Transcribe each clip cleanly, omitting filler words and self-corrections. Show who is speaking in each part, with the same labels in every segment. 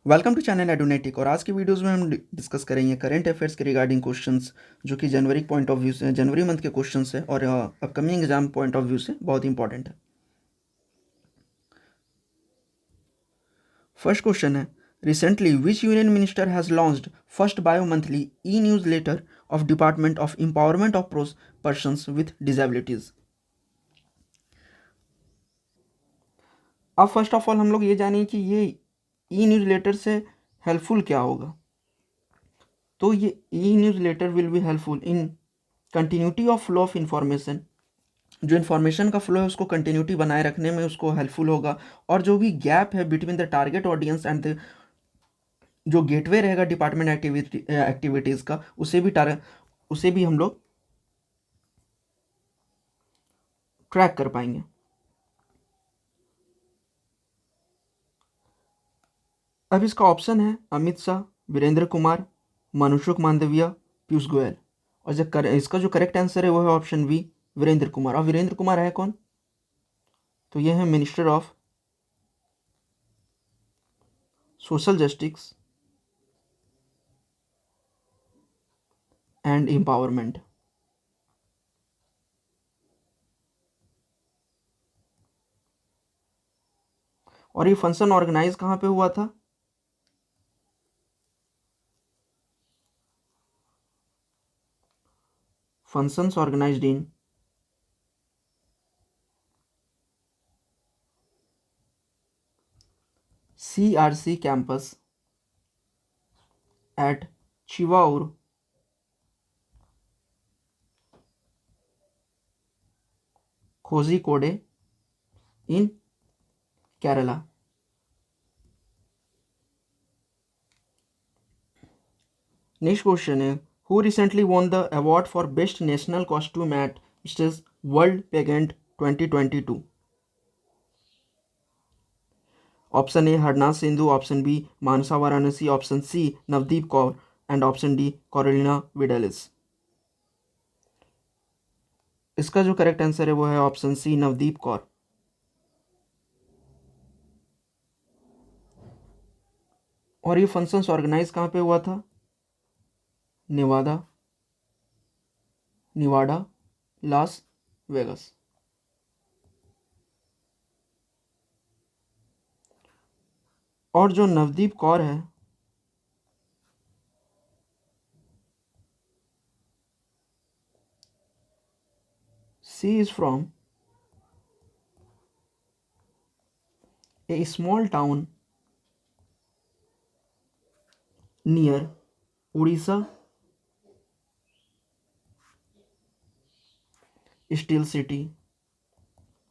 Speaker 1: Welcome to channel एडोनेटिक। और आज की वीडियोस में हम डिस्कस करेंगे करंट अफेयर्स के रिगार्डिंग क्वेश्चंस जो कि जनवरी पॉइंट ऑफ व्यू से, जनवरी मंथ के क्वेश्चंस है और upcoming exam point of view से बहुत इंपॉर्टेंट है। फर्स्ट क्वेश्चन है, recently which union minister has launched first bimonthly e newsletter of department of empowerment of persons with disabilities. अब first of all हम लोग ये जानिए कि ये ई न्यूज लेटर से हेल्पफुल क्या होगा। तो ये e newsletter will be helpful in continuity of flow of information. जो इन्फॉर्मेशन का फ्लो है उसको कंटिन्यूटी बनाए रखने में उसको हेल्पफुल होगा। और जो भी गैप है between the target audience and the जो गेटवे रहेगा डिपार्टमेंट एक्टिविटीज़ का, उसे भी हम लोग ट्रैक कर पाएंगे। अब इसका ऑप्शन है अमित शाह, वीरेंद्र कुमार, मनसुख मांडविया, पीयूष गोयल। और इसका जो करेक्ट आंसर है वो है ऑप्शन बी, वीरेंद्र कुमार। और वीरेंद्र कुमार है कौन? तो ये है minister of social justice and empowerment. और ये फंक्शन ऑर्गेनाइज कहाँ पे हुआ था? Functions organised in CRC campus at Chivaur, Kozhikode in Kerala. Next question is, who recently won the award for Best National Costume at Mrs. World Pageant 2022? Option A Harnath Sindhu, option B Manasa Varanasi, option C Navdeep Kaur, and option D Carolina Vidales. इसका जो correct answer है वो है option C, Navdeep Kaur. और ये functions organise कहाँ पे हुआ था? निवाडा, लास वेगस। और जो नवदीप कौर है she is from a small town near Odisha steel city,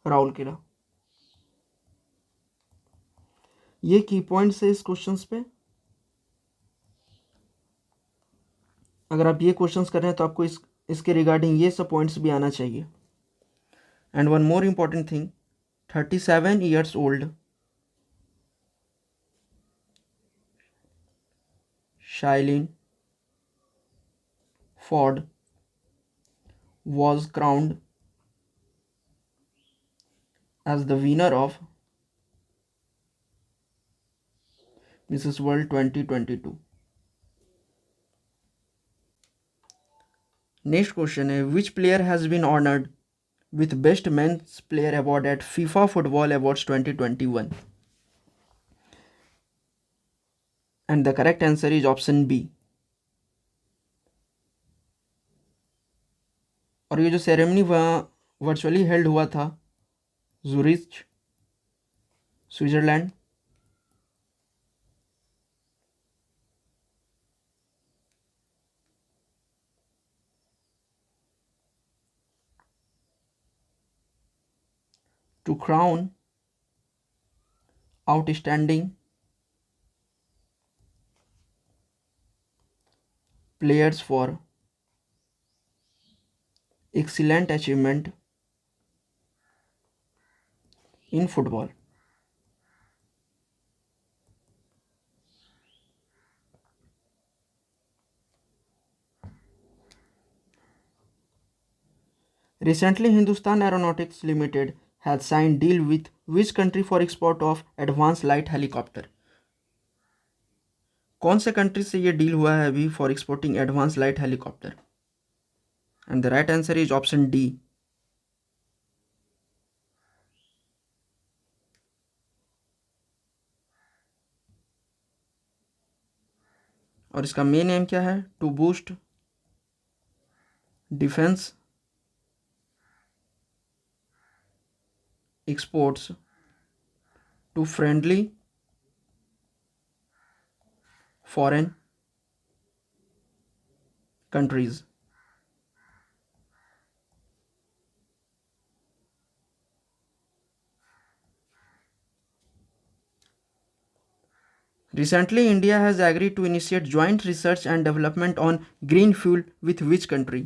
Speaker 1: Rourkela. ये की पॉइंट्स है इस क्वेश्चंस पे। अगर आप ये क्वेश्चंस कर रहे हैं तो आपको इसके रिगार्डिंग ये सब पॉइंट्स भी आना चाहिए। And one more important thing, 37 years old Shailene Ford was crowned as the winner of Mrs. World 2022. Next question है, which player has been honored with Best Men's Player Award at FIFA Football Awards 2021? And the correct answer is option B. और ये जो ceremony virtually held हुआ था Zurich, Switzerland. to crown outstanding players for excellent achievement in football. Recently, Hindustan Aeronautics Limited has signed deal with which country for export of advanced light helicopter? कौन से country से ये deal हुआ है अभी for exporting advance light helicopter? And the right answer is option D. और इसका main aim क्या है? To boost defence exports to friendly foreign countries. Recently, India has agreed to initiate joint research and development on green fuel with which country?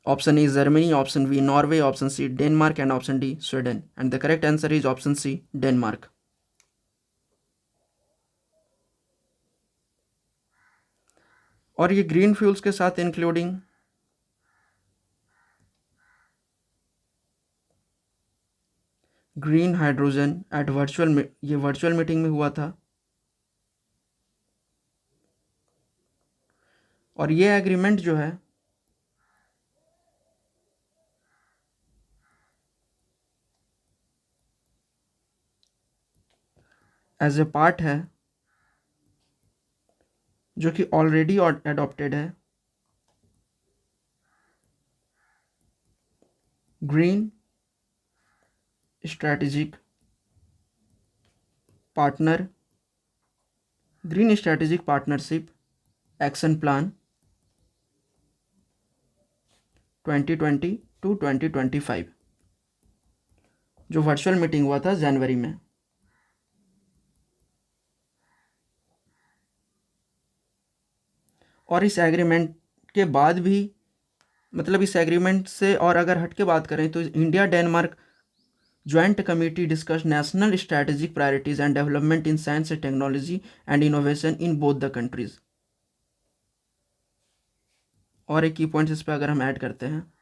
Speaker 1: Option A is Germany, option B Norway, option C Denmark, and option D Sweden. And the correct answer is option C Denmark. और ये green fuels के साथ including green hydrogen eight ये virtual meeting में हुआ था। और ये एग्रीमेंट जो है एज ए पार्ट है जो कि ऑलरेडी एडॉप्टेड है green strategic partnership action plan 2020 to 2025 जो वर्चुअल मीटिंग हुआ था जनवरी में। और इस एग्रीमेंट के बाद भी मतलब इस एग्रीमेंट से और अगर हट के बात करें तो India Denmark joint committee discuss national strategic priorities and development in science and technology and innovation in both the countries. और एक की पॉइंट्स इस पर अगर हम ऐड करते हैं,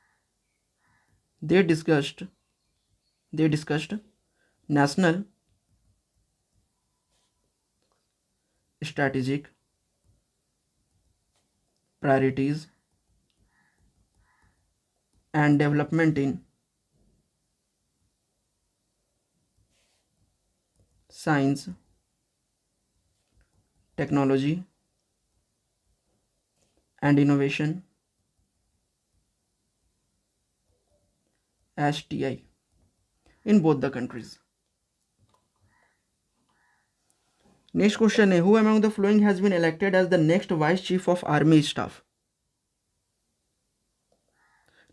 Speaker 1: they discussed national strategic priorities and development in science, technology and innovation STI in both the countries. Next question है, who among the following has been elected as the next vice chief of army staff?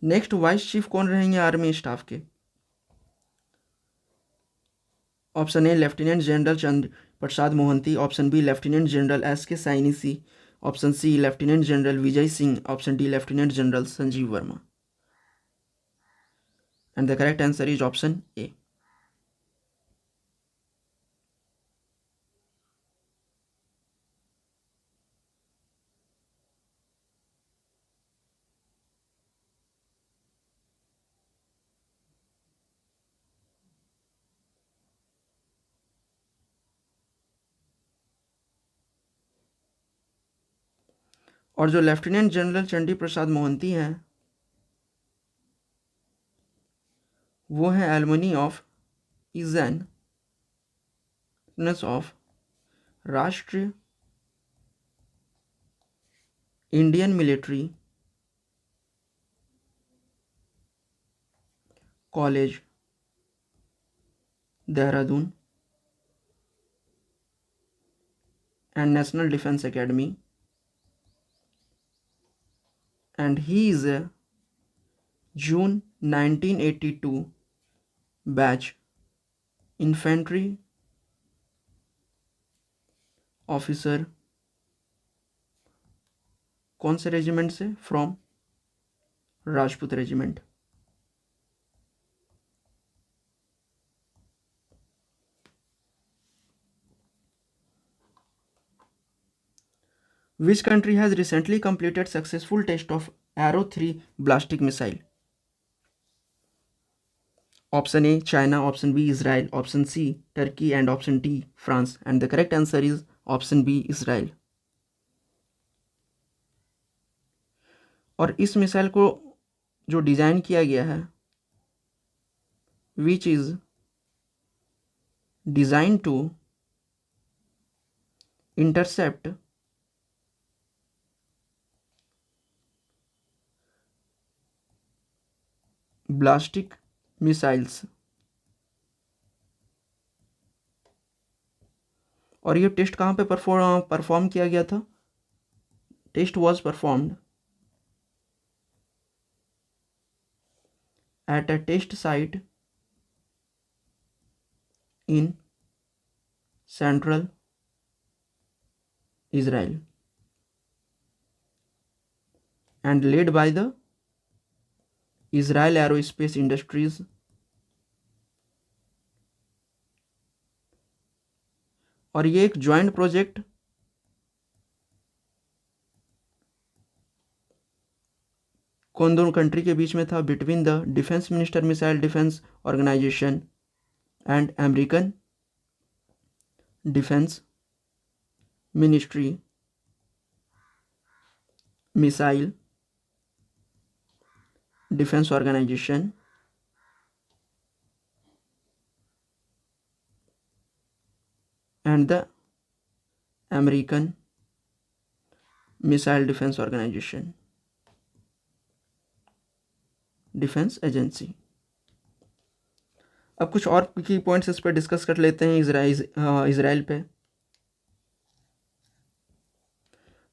Speaker 1: Next vice chief कौन रहेंगे army staff के? Option A lieutenant general Chandra Prasad Mohanty, option B lieutenant general S K Saini C, option C lieutenant general Vijay Singh, option D lieutenant general Sanjeev Verma. And the correct answer is option A. और जो lieutenant general Chandi Prasad Mohanty हैं वो हैं alumni of इजन of Rashtriya Indian military college Dehradun and national defence academy, and he is a June 1982 batch infantry officer। कौन से regiment से? From Rajput regiment. Which country has recently completed successful test of Arrow 3 ballistic missile? Option A China, option B Israel, option C Turkey, and option D France. And the correct answer is option B Israel. और इस missile को जो design किया गया है, which is designed to intercept ballistic missiles. और ये test कहाँ पे परफॉर्म किया गया था? Test was performed at a test site in central Israel and led by the Israel Aerospace Industries और ये एक ज्वाइंट प्रोजेक्ट कौन दोनों कंट्री के बीच में था? Between the defence minister missile defence organisation and American defence ministry missile defence organisation and the American missile defence organisation defence agency. अब कुछ और की पॉइंट्स इस पर डिस्कस कर लेते हैं इजराइल पे।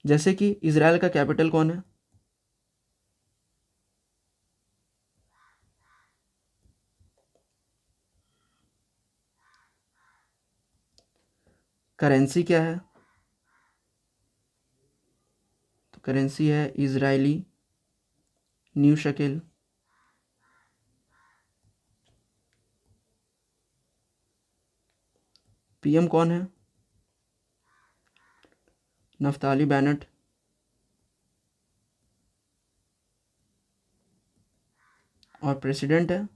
Speaker 1: जैसे कि इजराइल का कैपिटल कौन है? करेंसी क्या है? तो करेंसी है इजरायली न्यू शकेल। पीएम कौन है? Naftali Bennet. और प्रेसिडेंट है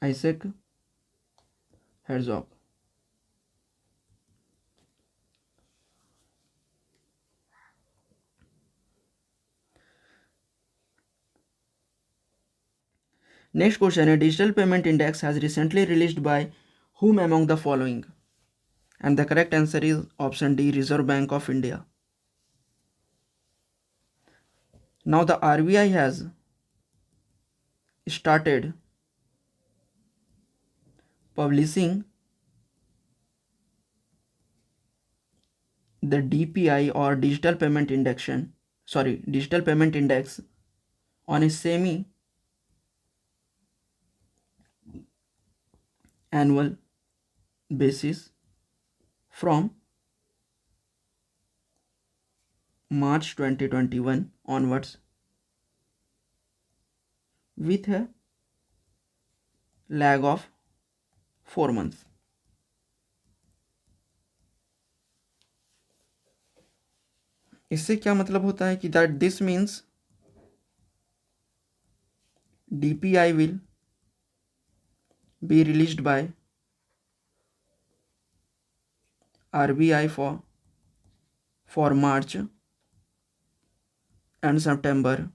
Speaker 1: आइजैक हेrzog। नेक्स्ट क्वेश्चन है digital payment index has recently released by whom among the following? And the correct answer is option D, Reserve Bank of India. Now the RBI has started publishing the DPI or digital payment index on a semi annual basis from March 2021 onwards with a lag of 4 months. इससे क्या मतलब होता है कि that this means DPI will be released by RBI for March and September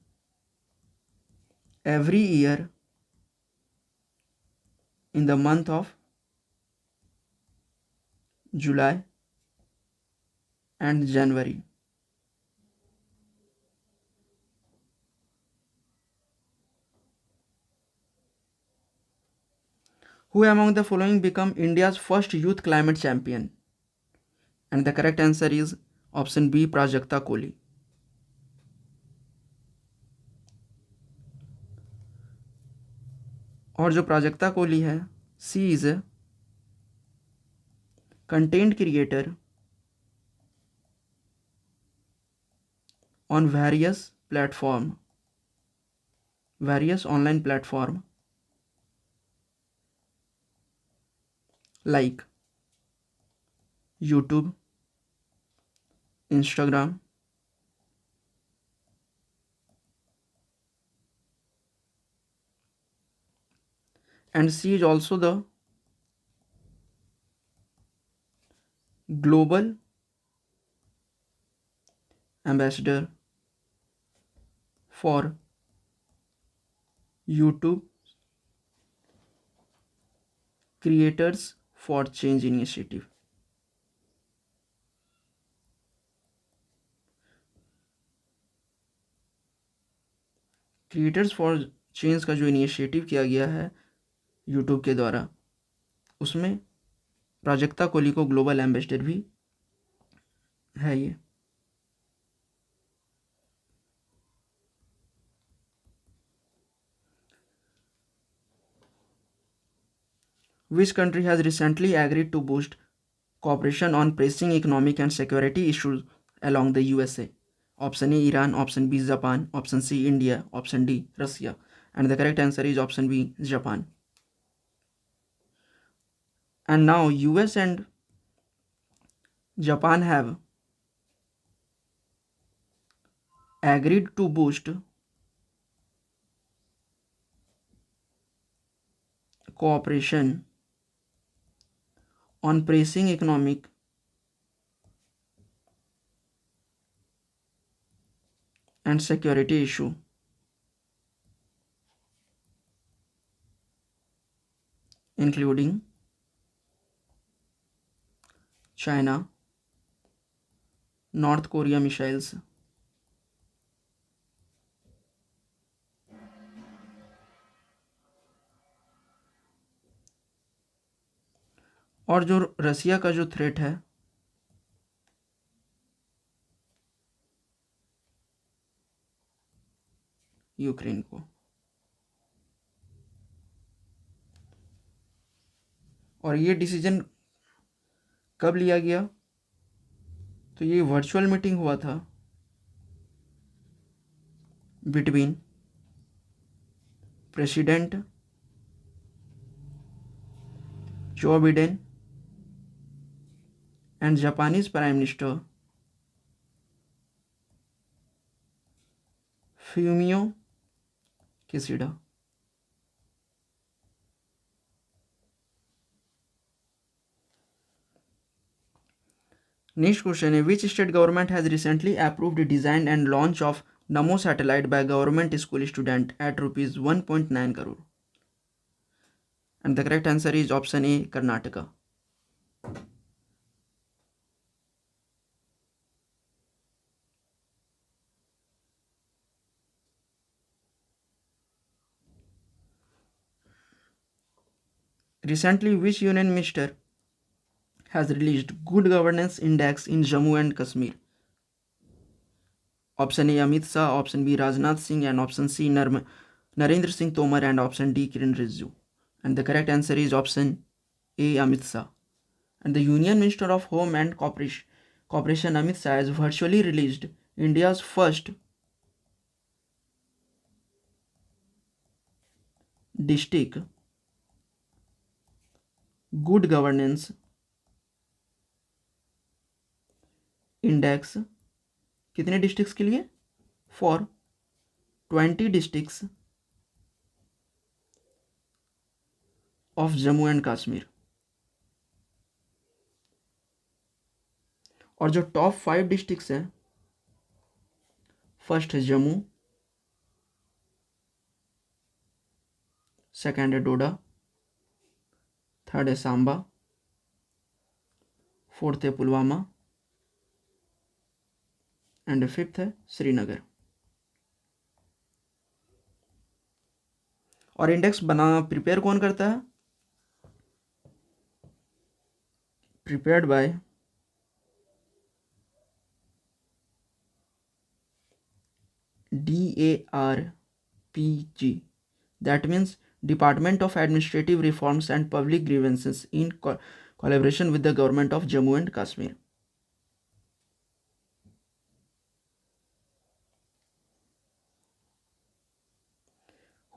Speaker 1: every year in the month of July and January. Who among the following become India's first youth climate champion? And the correct answer is option B, Prajakta Koli. और जो प्राजक्ता कोहली है, she is a content creator on various online platform like YouTube, Instagram, and she is also the global ambassador for YouTube Creators for Change initiative. Creators for change का जो initiative किया गया है YouTube के द्वारा, उसमें प्राजक्ता कोहली को ग्लोबल एम्बेसडर भी है ये। Which country has recently agreed to boost cooperation on pressing economic and security issues along the USA? Option A Iran, option B Japan, option C India, option D Russia. And the correct answer is option B Japan. And now US and Japan have agreed to boost cooperation on pressing economic and security issue including China, North Korea missiles, और जो रसिया का जो threat है Ukraine को। और ये decision कब लिया गया? तो ये वर्चुअल मीटिंग हुआ था between president Joe Biden and Japanese prime minister Fumio Kishida. Next question है which state government has recently approved design and launch of NaMo satellite by government school student at ₹1.9 crore? And the correct answer is option A Karnataka. Recently, which union minister has released Good Governance Index in Jammu and Kashmir? Option A Amit Shah, option B Rajnath Singh, and option C Narendra Singh Tomar, and option D Kiren Rijiju. And the correct answer is option A Amit Shah. And the Union Minister of Home and Cooperation Amit Shah has virtually released India's first district Good Governance Index कितने districts के लिए? For 20 districts of Jammu and Kashmir. और जो top 5 districts हैं, first है Jammu, second है डोडा, third है Samba, fourth है पुलवामा एंड फिफ्थ है श्रीनगर। और इंडेक्स प्रिपेयर कौन करता है? Prepared by DARPG, that means Department of Administrative Reforms and Public Grievances in collaboration with the government of Jammu and Kashmir.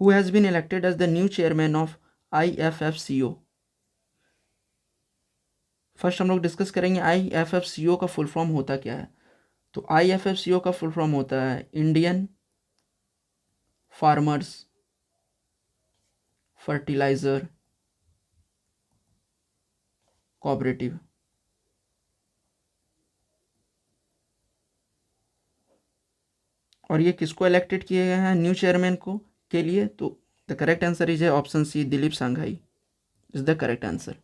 Speaker 1: Who has been elected as the new chairman of IFFCO? First हम लोग discuss करेंगे IFFCO का full form होता क्या है। तो IFFCO का full form होता है इंडियन फार्मर्स फर्टिलाइजर कोऑपरेटिव। और ये किसको इलेक्टेड किए गए हैं न्यू चेयरमैन को के लिए? तो the correct answer is option C, Dilip Shanghvi is the correct answer.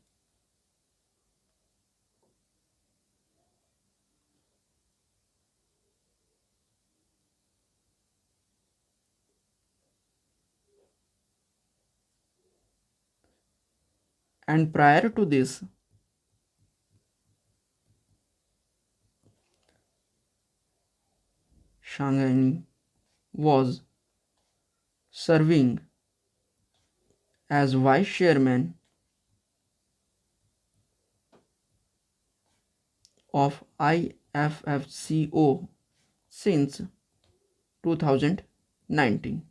Speaker 1: And prior to this, Shanghaini was serving as vice chairman of IFFCO since 2019.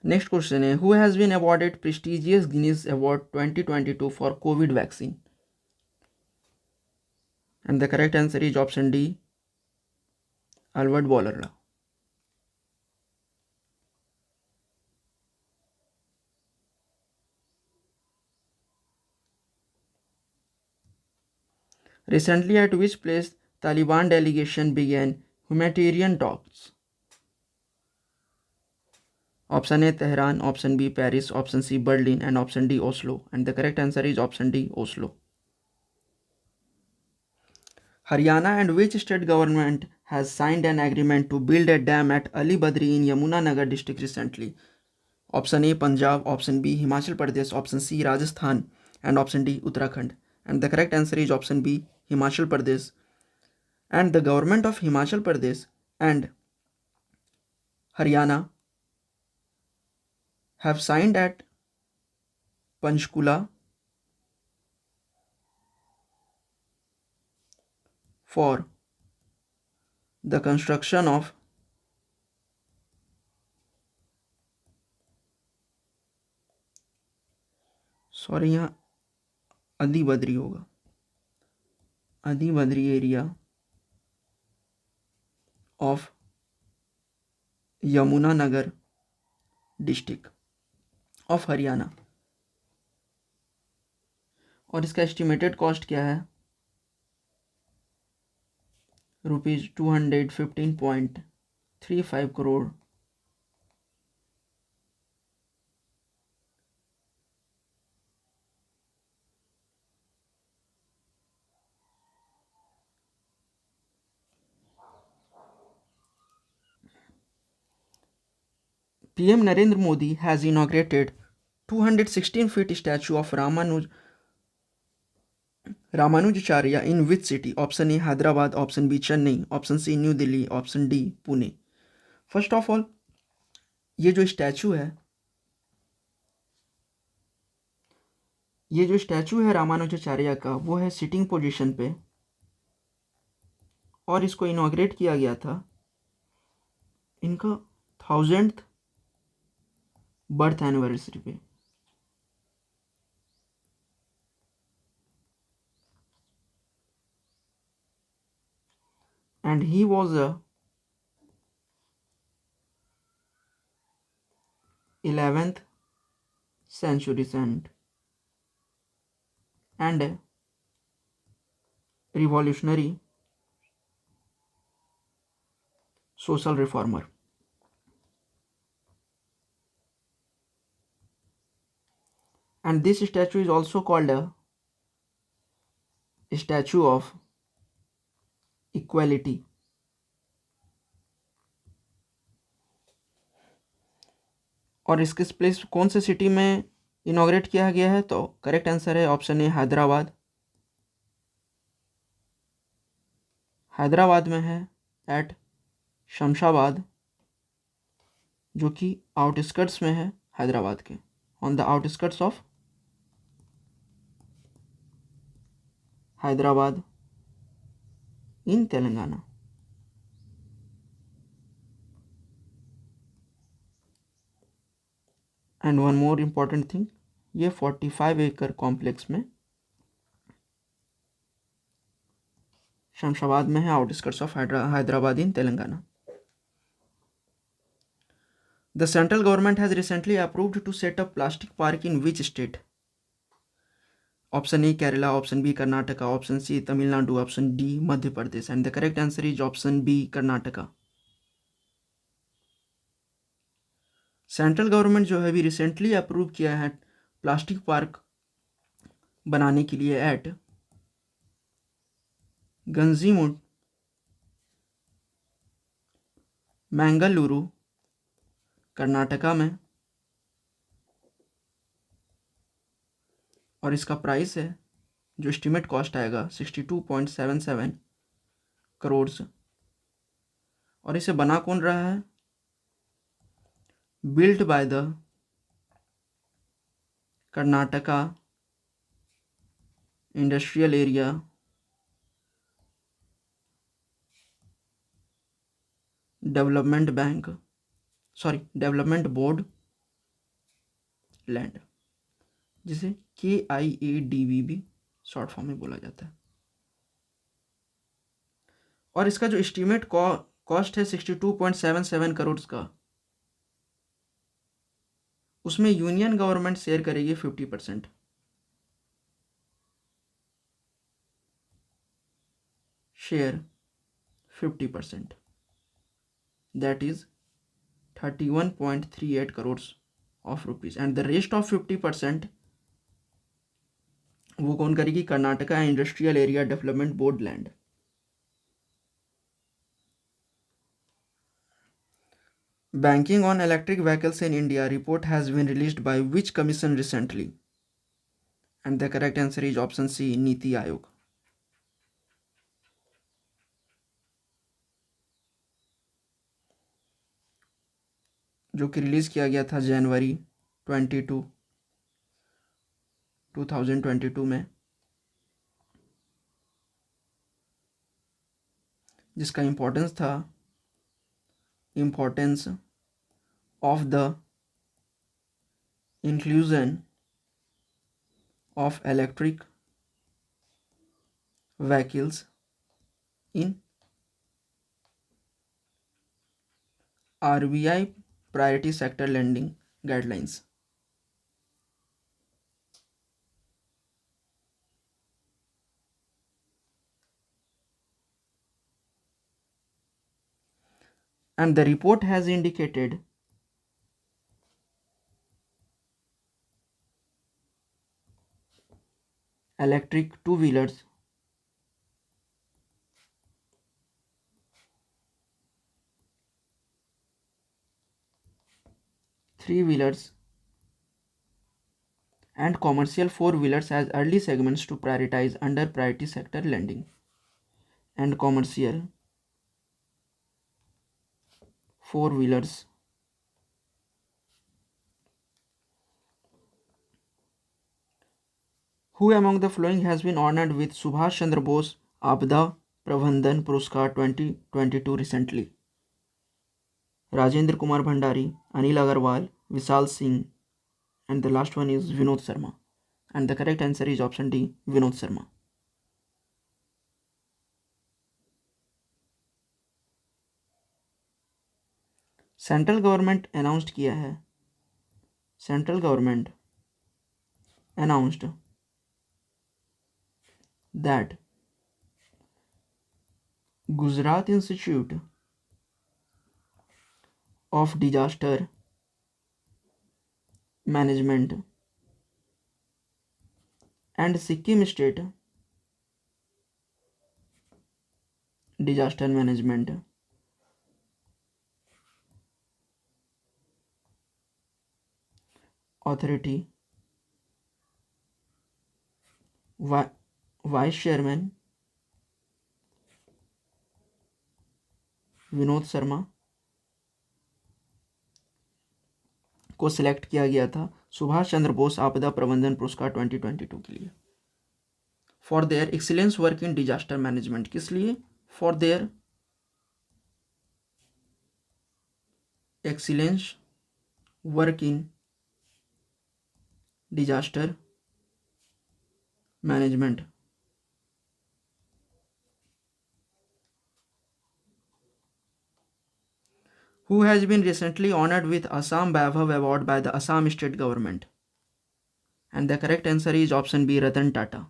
Speaker 1: Next question है, who has been awarded prestigious Guinness Award 2022 for COVID vaccine? And the correct answer is option D, Albert Bourla. Recently, at which place Taliban delegation began humanitarian talks? Option A, Tehran, option B, Paris, option C, Berlin, and option D, Oslo. And the correct answer is option D, Oslo. Haryana and which state government has signed an agreement to build a dam at Ali Badri in Yamunanagar district recently? Option A, Punjab, option B, Himachal Pradesh, option C, Rajasthan, and option D, Uttarakhand. And the correct answer is option B, Himachal Pradesh. And the government of Himachal Pradesh and Haryana have signed at Panchkula for the construction of यहाँ अली बद्री होगा, Ali Badri area of Yamunanagar district of Haryana. और इसका estimated cost क्या है? ₹215.35 crore. PM Narendra Modi has inaugurated 216 feet statue of Ramanujacharya in which city? Option A, Hyderabad, option B, Chennai, option C, New Delhi, option D, Pune. First of all, ये जो statue है रामानुजाचार्य का, वो है sitting position पे, और इसको inaugurate किया गया था इनका 1000th बर्थ एनिवर्सरी पे. And he was a 11th century saint and a revolutionary social reformer. And this statue is also called a statue of equality. और इसके प्लेस कौन से सिटी में इनॉग्रेट किया गया है? तो करेक्ट आंसर है ऑप्शन ए, हैदराबाद. हैदराबाद में है एट शमशाबाद, जो कि आउटस्कर्ट्स में है हैदराबाद के, on the outskirts of Hyderabad in Telangana. And one more important thing, ये 45 एकड़ कॉम्प्लेक्स में शमशाबाद में है, outskirts of Hyderabad in Telangana. The central government has recently approved to set up plastic park in which state? Option A Kerala, option B Karnataka, option C Tamil Nadu, option D Madhya Pradesh. And the correct answer is option B Karnataka. Central government जो है अभी recently approve किया है plastic park बनाने के लिए eight गंजीमुड, Mangaluru, Karnataka में। और इसका प्राइस है, जो एस्टिमेट कॉस्ट आएगा 62.77 करोड़। और इसे बना कौन रहा है? Built by the Karnataka industrial area development board land, जिसे KIADB भी शॉर्ट फॉर्म में बोला जाता है। और इसका जो एस्टीमेट कॉस्ट है 62.77 करोड़ का, उसमें यूनियन गवर्नमेंट शेयर करेगी 50%। Share 50%, that is 31.38 crores of rupees, and the rest of 50% वो कौन करेगी? Karnataka industrial area development board land. Banking on electric vehicles in India report has been released by which commission recently? And the correct answer is option C, NITI Aayog. जो कि release किया गया था जनवरी 2022 में, जिसका इम्पोर्टेंस था importance of the inclusion of electric vehicles in RBI priority sector lending guidelines. And the report has indicated electric two-wheelers, three-wheelers and commercial four-wheelers as early segments to prioritize under priority sector lending and commercial four-wheelers who among the following has been honored with Subhash Chandra Bose आपदा प्रबंधन पुरस्कार 2022 recently? Rajendra Kumar Bhandari, Anil Agarwal, Vishal Singh, and the last one is Vinod Sharma. And the correct answer is option D, Vinod Sharma. Central government announced किया है, central government announced that Gujarat Institute of Disaster Management and Sikkim State Disaster Management Authority vice chairman Vinod Sharma को select किया गया था सुभाष चंद्र बोस आपदा प्रबंधन पुरस्कार 2022 के लिए for their excellence work in disaster management. किस लिए? For their excellence work in disaster management. Who has been recently honored with Assam Vaibhav Award by the Assam State Government? And the correct answer is option B, Ratan Tata.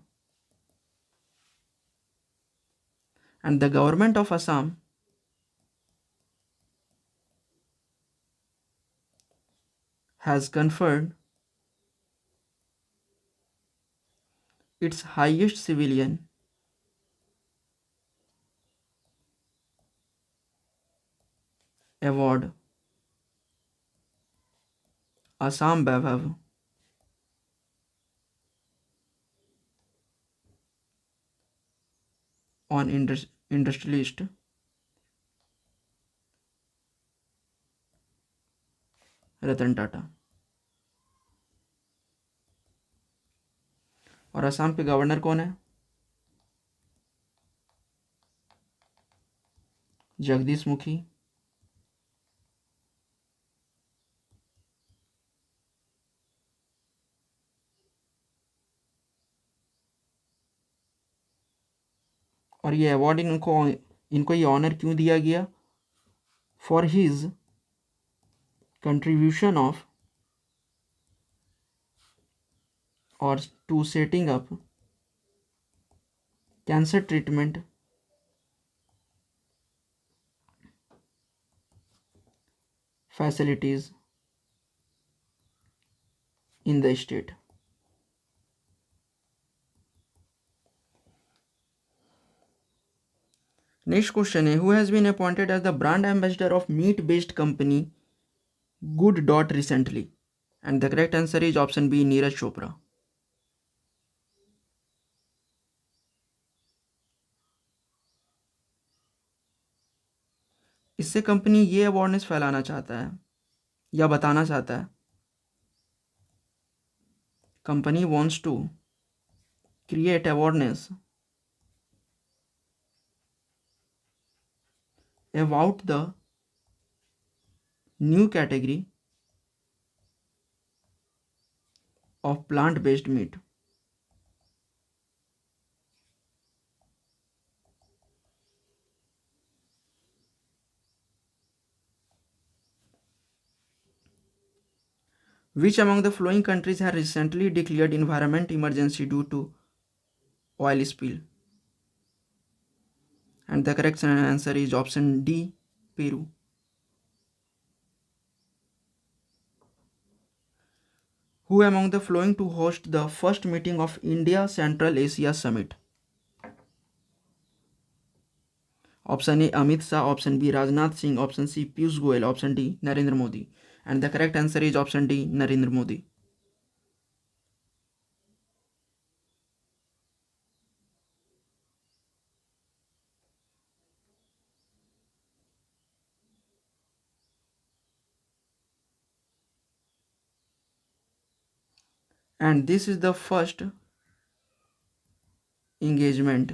Speaker 1: And the government of Assam has conferred its highest civilian award, Assam Vaibhav, on industrialist Ratan Tata. और असम के governor कौन है? जगदीश मुखी। और ये award इनको ये honour क्यों दिया गया? फॉर हिज कंट्रीब्यूशन ऑफ और to setting up cancer treatment facilities in the state. Next question है, who has been appointed as the brand ambassador of meat based company Good Dot recently? And the correct answer is option B, Neeraj Chopra. इससे company ये awareness फैलाना चाहता है या बताना चाहता है, company wants to create awareness about the new category of plant based meat. Which among the following countries have recently declared environment emergency due to oil spill? And the correct answer is option D, Peru. Who among the following to host the first meeting of India Central Asia Summit? Option A, Amit Shah. Option B, Rajnath Singh. Option C, Piyush Goyal. Option D, Narendra Modi. And the correct answer is option D, Narendra Modi. And this is the first engagement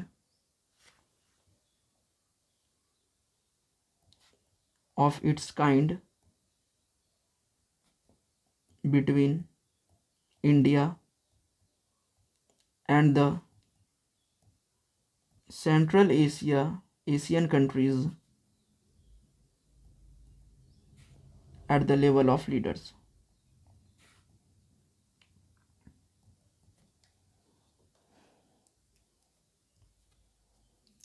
Speaker 1: of its kind between India and the Central Asian countries at the level of leaders.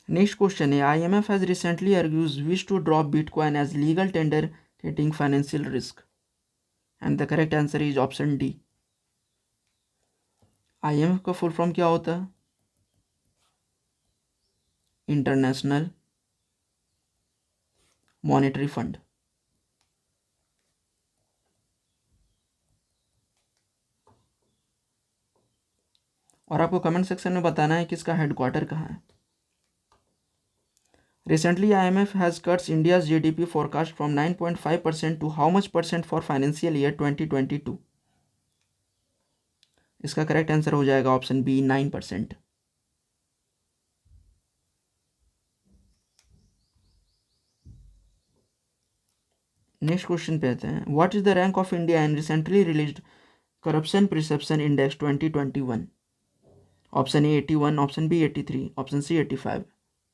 Speaker 1: Next question है, IMF has recently argued wish to drop Bitcoin as legal tender creating financial risk. And the correct answer is option D. IMF का full form क्या होता है? International monetary fund. और आपको comment section में बताना है कि इसका हेडक्वार्टर कहाँ है। Recently, IMF has cuts India's GDP forecast from 9.5% to how much percent for financial year 2022? इसका करेक्ट आंसर हो जाएगा ऑप्शन बी, 9%। नेक्स्ट क्वेश्चन पे आते हैं, what is the rank of India in recently released corruption perception index 2021? Option A 81, option B 83, option C 85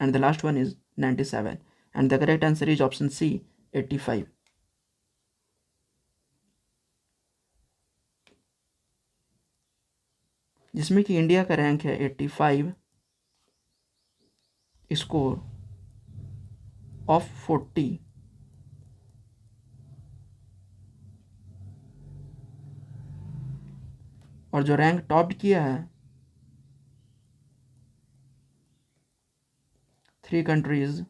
Speaker 1: and the last one is 97 and the correct answer is option C, 85। जिसमें कि India का rank है 85 score of 40। और जो rank top किया है 3 countries,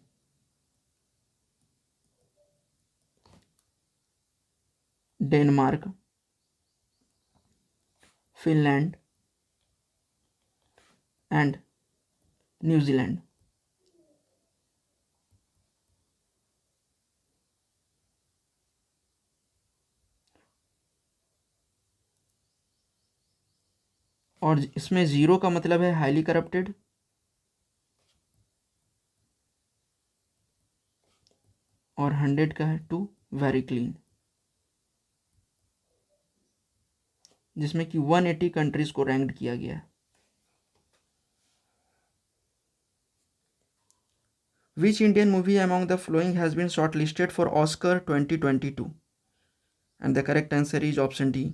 Speaker 1: Denmark, Finland and New Zealand. और इसमें 0 का मतलब है हाईली करप्टेड, और 100 का है टू वेरी क्लीन, जिसमें कि 180 कंट्रीज को रैंक्ड किया गया है। Which Indian movie among the following has been shortlisted for Oscar 2022? And the correct answer is option D,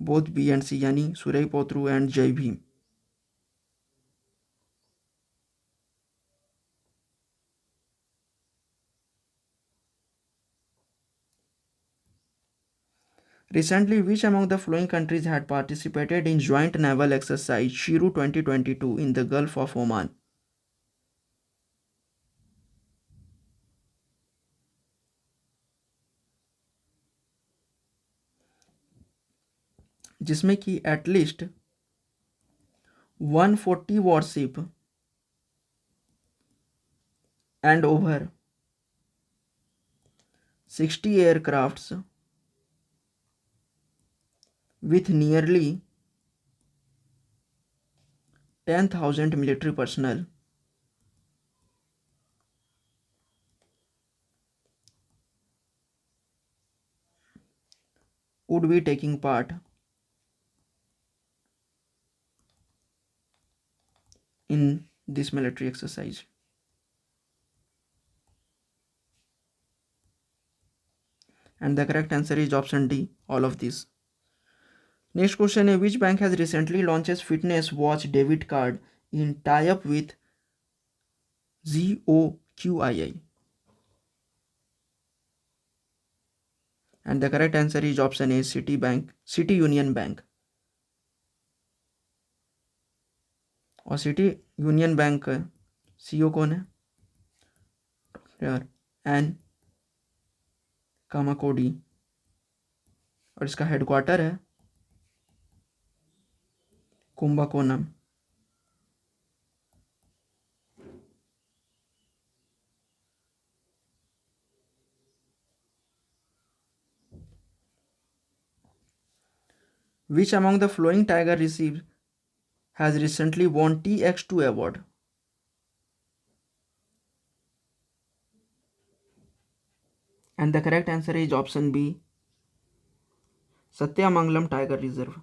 Speaker 1: both B and C, यानी सुरई पोत्रू and जय Bhim. Recently, which among the following countries had participated in joint naval exercise Shiru 2022 in the Gulf of Oman? जिसमें कि at least 140 worship and over 60 aircrafts with nearly 10,000 military personnel would be taking part in this military exercise. And the correct answer is option D, all of these. Next question is, which bank has recently launched its fitness watch debit card in tie-up with ZOQII? And the correct answer is option A, City Union Bank. और city union bank का CEO कौन है? Doctor N कामाकोडी, और इसका headquarter है Kumbakonam. Which among the following tiger has recently won TX2 award? And the correct answer is option B, Satyamangalam Tiger Reserve.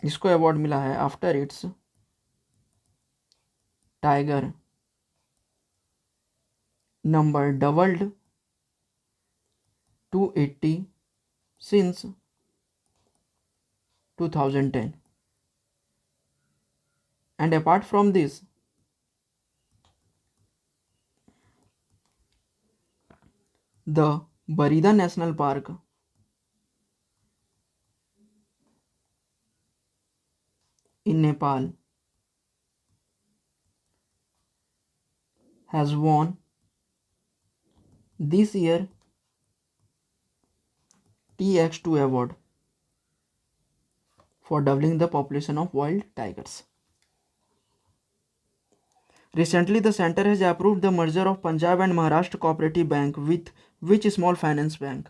Speaker 1: इसको award मिला है after it's tiger number doubled to 80 since 2010. And apart from this, the Barida National Park in Nepal has won this year TX2 award for doubling the population of wild tigers. Recently, the center has approved the merger of Punjab and Maharashtra Cooperative Bank with which small finance bank?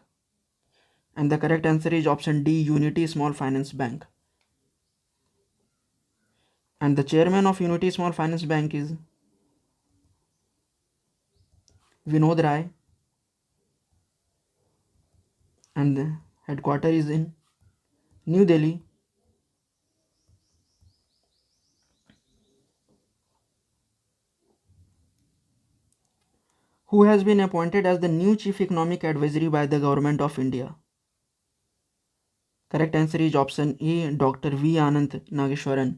Speaker 1: And the correct answer is option D, Unity Small Finance Bank. And the chairman of Unity Small Finance Bank is Vinod Rai, and the headquarters is in New Delhi. Who has been appointed as the new Chief Economic Advisory by the Government of India? Correct answer is option A, Dr. V. Anant Nageshwaran.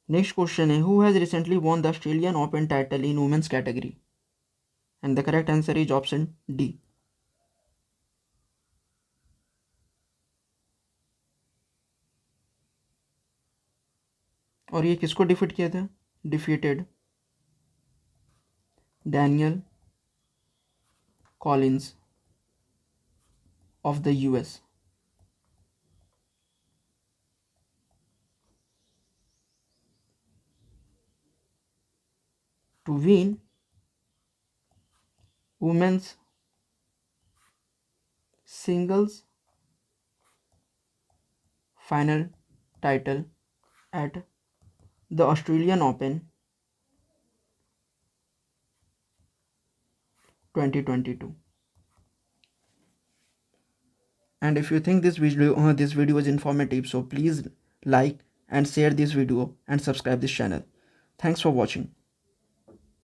Speaker 1: Next question है, who has recently won the Australian Open title in women's category? And the correct answer is option D. और ये किसको defeat किया था? Defeated Daniel Collins of the US. To win women's singles final title at the Australian Open 2022. And if you think this video is informative, so please like and share this video and subscribe this channel. Thanks for watching.